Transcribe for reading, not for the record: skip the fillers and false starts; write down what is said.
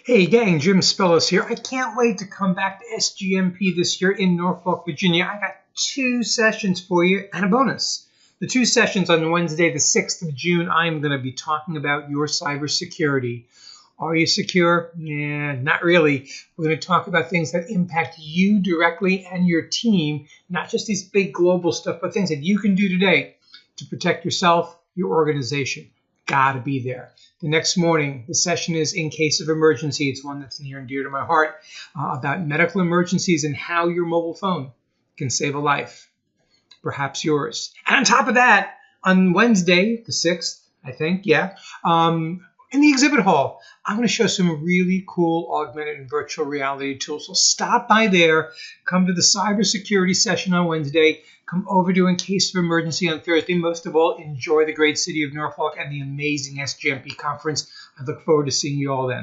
Hey gang, Jim Spellos here. I can't wait to come back to SGMP this year in Norfolk, Virginia. I got 2 sessions for you and a bonus. The 2 sessions on Wednesday, the 6th of June, I'm going to be talking about your cybersecurity. Are you secure? Yeah, not really. We're going to talk about things that impact you directly and your team, not just these big global stuff, but things that you can do today to protect yourself, your organization. Gotta be there. The next morning, the session is in case of emergency. It's one that's near and dear to my heart, about medical emergencies and how your mobile phone can save a life, perhaps yours. And on top of that, on Wednesday, the 6th, I think, in the exhibit hall, I'm going to show some really cool augmented and virtual reality tools. So stop by there, come to the cybersecurity session on Wednesday, come over to In Case of Emergency on Thursday. Most of all, enjoy the great city of Norfolk and the amazing SGMP conference. I look forward to seeing you all then.